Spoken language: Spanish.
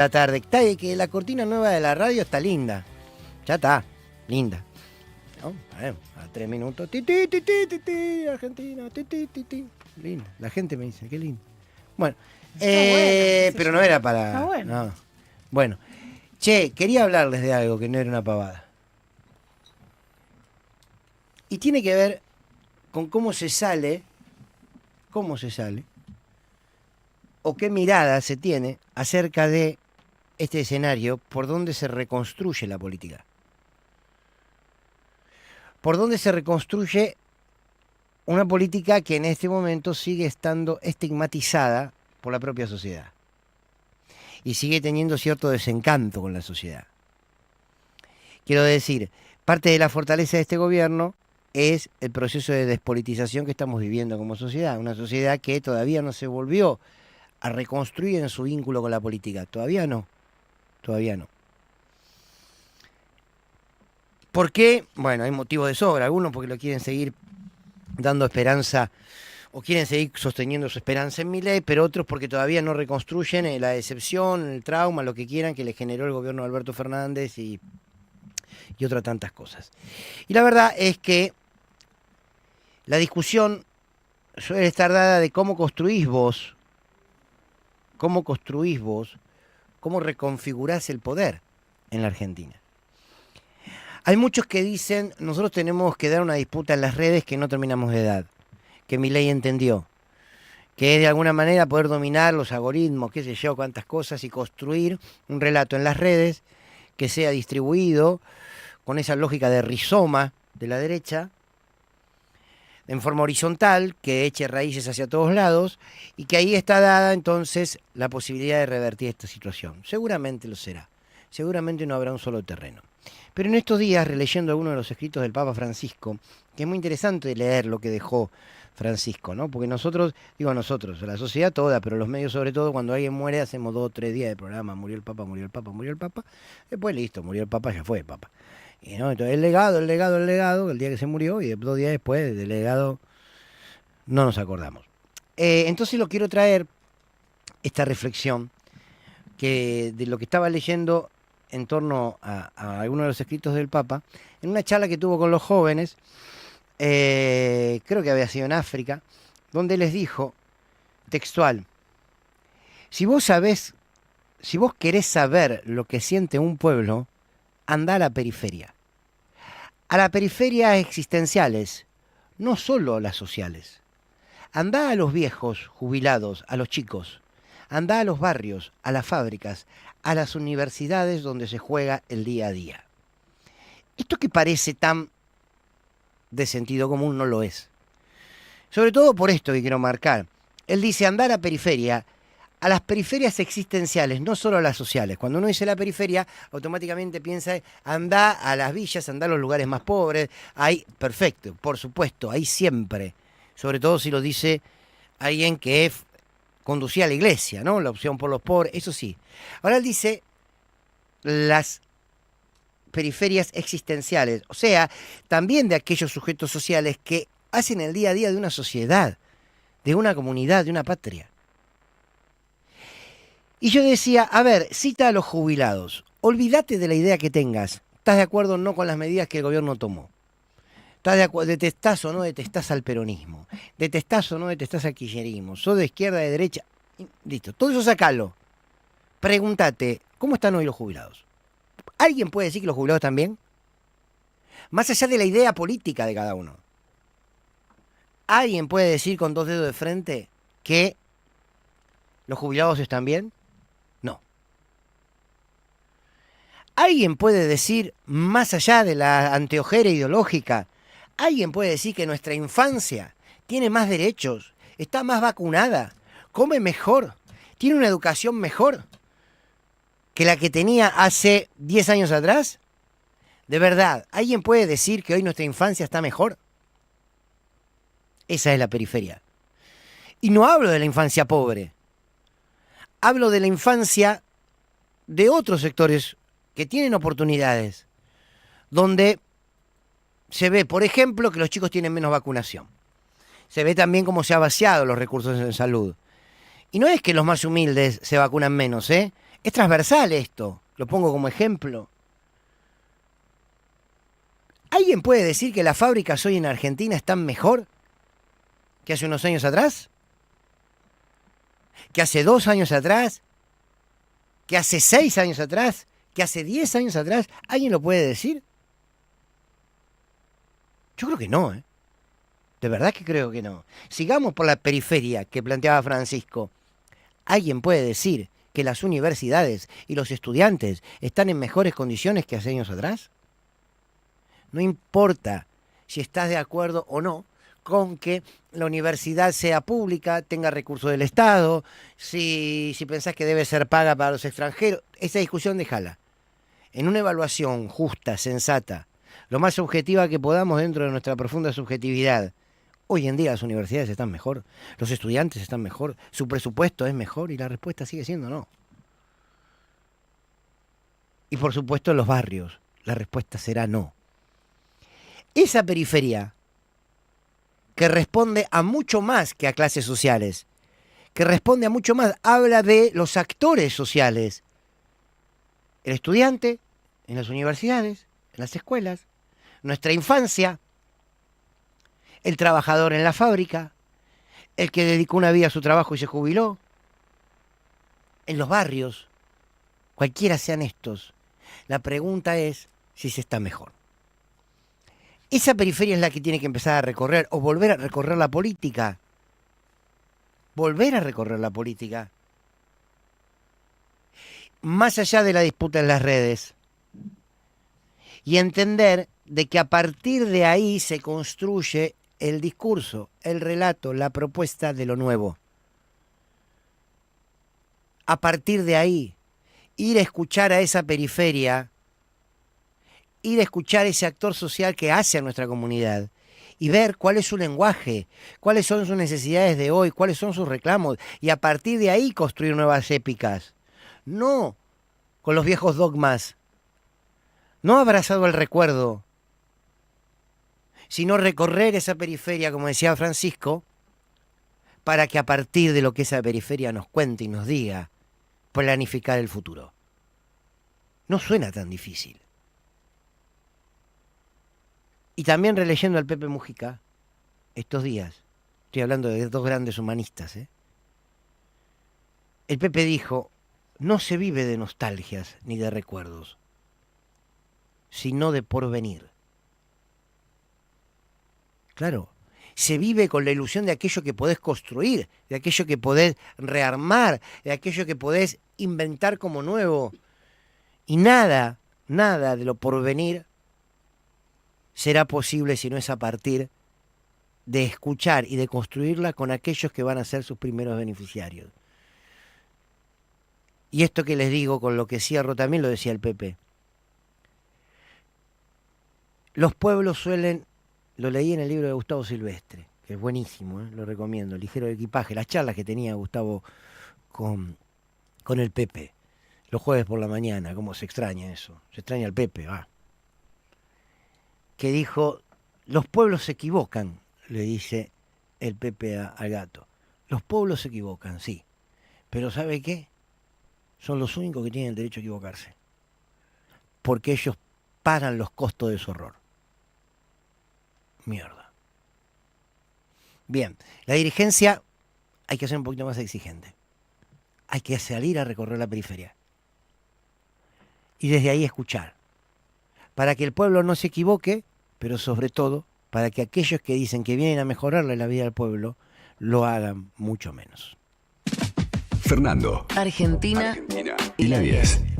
La tarde, está que la cortina nueva de la radio está linda. Ya está, linda. ¿No? A 3 minutos. Ti, ti, ti, ti, ti, ti, Argentina, ti, ti, ti, ti. Linda. La gente me dice, qué lindo. Bueno, bueno pero no era para. Está bueno. No. Bueno. Che, quería hablarles de algo que no era una pavada. Y tiene que ver con cómo se sale, o qué mirada se tiene acerca de este escenario por donde se reconstruye la política. Por donde se reconstruye una política que en este momento sigue estando estigmatizada por la propia sociedad. Y sigue teniendo cierto desencanto con la sociedad. Quiero decir, parte de la fortaleza de este gobierno es el proceso de despolitización que estamos viviendo como sociedad. Una sociedad que todavía no se volvió a reconstruir en su vínculo con la política. Todavía no. ¿Por qué? Bueno, hay motivos de sobra. Algunos porque lo quieren seguir dando esperanza o quieren seguir sosteniendo su esperanza en Milei, pero otros porque todavía no reconstruyen la decepción, el trauma, lo que quieran que le generó el gobierno de Alberto Fernández y otras tantas cosas. Y la verdad es que la discusión suele estar dada de cómo construís vos, cómo reconfigurás el poder en la Argentina. Hay muchos que dicen, nosotros tenemos que dar una disputa en las redes que no terminamos de dar, que Milei entendió, que es de alguna manera poder dominar los algoritmos, qué sé yo, cuántas cosas, y construir un relato en las redes que sea distribuido con esa lógica de rizoma de la derecha, en forma horizontal, que eche raíces hacia todos lados, y que ahí está dada entonces la posibilidad de revertir esta situación. Seguramente lo será, seguramente no habrá un solo terreno. Pero en estos días, releyendo algunos de los escritos del Papa Francisco, que es muy interesante leer lo que dejó Francisco, ¿no? Porque nosotros, la sociedad toda, pero los medios sobre todo, cuando alguien muere hacemos 2 o 3 días de programa, murió el Papa, después listo, murió el Papa, ya fue el Papa. Y no, entonces el legado, el día que se murió, y 2 días después del legado no nos acordamos. Entonces lo quiero traer, esta reflexión, que de lo que estaba leyendo en torno a algunos de los escritos del Papa, en una charla que tuvo con los jóvenes, creo que había sido en África, donde les dijo, textual, si vos querés saber lo que siente un pueblo, andá a la periferia existenciales, no solo a las sociales. Andá a los viejos, jubilados, a los chicos. Andá a los barrios, a las fábricas, a las universidades donde se juega el día a día. Esto que parece tan de sentido común no lo es. Sobre todo por esto que quiero marcar. Él dice andá a la periferia, a las periferias existenciales, no solo a las sociales. Cuando uno dice la periferia, automáticamente piensa, andá a las villas, andá a los lugares más pobres. Ahí, perfecto, por supuesto, ahí siempre. Sobre todo si lo dice alguien que conducía a la iglesia, ¿no? La opción por los pobres, eso sí. Ahora él dice las periferias existenciales, o sea, también de aquellos sujetos sociales que hacen el día a día de una sociedad, de una comunidad, de una patria. Y yo decía, a ver, cita a los jubilados, olvídate de la idea que tengas, ¿estás de acuerdo o no con las medidas que el gobierno tomó? ¿Estás de acuerdo? ¿Detestás o no detestás al peronismo? ¿Detestás o no detestás al kirchnerismo? ¿Sos de izquierda, de derecha? Listo, todo eso sacalo. Pregúntate, ¿cómo están hoy los jubilados? ¿Alguien puede decir que los jubilados están bien? Más allá de la idea política de cada uno. ¿Alguien puede decir con 2 dedos de frente que los jubilados están bien? No. ¿Alguien puede decir, más allá de la anteojera ideológica, alguien puede decir que nuestra infancia tiene más derechos, está más vacunada, come mejor, tiene una educación mejor que la que tenía hace 10 años atrás? ¿De verdad, alguien puede decir que hoy nuestra infancia está mejor? Esa es la periferia. Y no hablo de la infancia pobre. Hablo de la infancia de otros sectores que tienen oportunidades, donde se ve, por ejemplo, que los chicos tienen menos vacunación. Se ve también cómo se han vaciado los recursos en salud. Y no es que los más humildes se vacunan menos, Es transversal esto, lo pongo como ejemplo. ¿Alguien puede decir que las fábricas hoy en Argentina están mejor que hace unos años atrás? ¿Que hace 2 años atrás? ¿Que hace 6 años atrás? ¿Que hace 10 años atrás? ¿Alguien lo puede decir? Yo creo que no, ¿eh? De verdad que creo que no. Sigamos por la periferia que planteaba Francisco. ¿Alguien puede decir que las universidades y los estudiantes están en mejores condiciones que hace años atrás? No importa si estás de acuerdo o no con que la universidad sea pública, tenga recursos del Estado, si pensás que debe ser paga para los extranjeros, esa discusión déjala. En una evaluación justa, sensata, lo más objetiva que podamos dentro de nuestra profunda subjetividad, hoy en día las universidades están mejor, los estudiantes están mejor, su presupuesto es mejor y la respuesta sigue siendo no. Y por supuesto en los barrios, la respuesta será no. Esa periferia que responde a mucho más que a clases sociales, que responde a mucho más, habla de los actores sociales. El estudiante en las universidades, en las escuelas, nuestra infancia, el trabajador en la fábrica, el que dedicó una vida a su trabajo y se jubiló, en los barrios, cualquiera sean estos. La pregunta es si se está mejor. Esa periferia es la que tiene que empezar a recorrer o volver a recorrer la política. Volver a recorrer la política. Más allá de la disputa en las redes. Y entender de que a partir de ahí se construye el discurso, el relato, la propuesta de lo nuevo. A partir de ahí, ir a escuchar a esa periferia, ir a escuchar ese actor social que hace a nuestra comunidad y ver cuál es su lenguaje, cuáles son sus necesidades de hoy, cuáles son sus reclamos, y a partir de ahí construir nuevas épicas. No con los viejos dogmas, no abrazado al recuerdo, sino recorrer esa periferia, como decía Francisco, para que a partir de lo que esa periferia nos cuente y nos diga, planificar el futuro. No suena tan difícil. Y también releyendo al Pepe Mujica, estos días, estoy hablando de 2 grandes humanistas, el Pepe dijo, no se vive de nostalgias ni de recuerdos, sino de porvenir. Claro, se vive con la ilusión de aquello que podés construir, de aquello que podés rearmar, de aquello que podés inventar como nuevo. Y nada de lo porvenir será posible si no es a partir de escuchar y de construirla con aquellos que van a ser sus primeros beneficiarios. Y esto que les digo, con lo que cierro, también lo decía el Pepe. Los pueblos suelen, lo leí en el libro de Gustavo Silvestre, que es buenísimo, lo recomiendo, Ligero de Equipaje, las charlas que tenía Gustavo con el Pepe, los jueves por la mañana, cómo se extraña eso, se extraña al Pepe, que dijo, los pueblos se equivocan, le dice el Pepe al gato. Los pueblos se equivocan, sí, pero ¿sabe qué? Son los únicos que tienen el derecho a equivocarse, porque ellos pagan los costos de su horror. Mierda. Bien, la dirigencia hay que ser un poquito más exigente. Hay que salir a recorrer la periferia. Y desde ahí escuchar. Para que el pueblo no se equivoque, pero sobre todo, para que aquellos que dicen que vienen a mejorarle la vida al pueblo, lo hagan mucho menos. Fernando. Argentina Y la 10.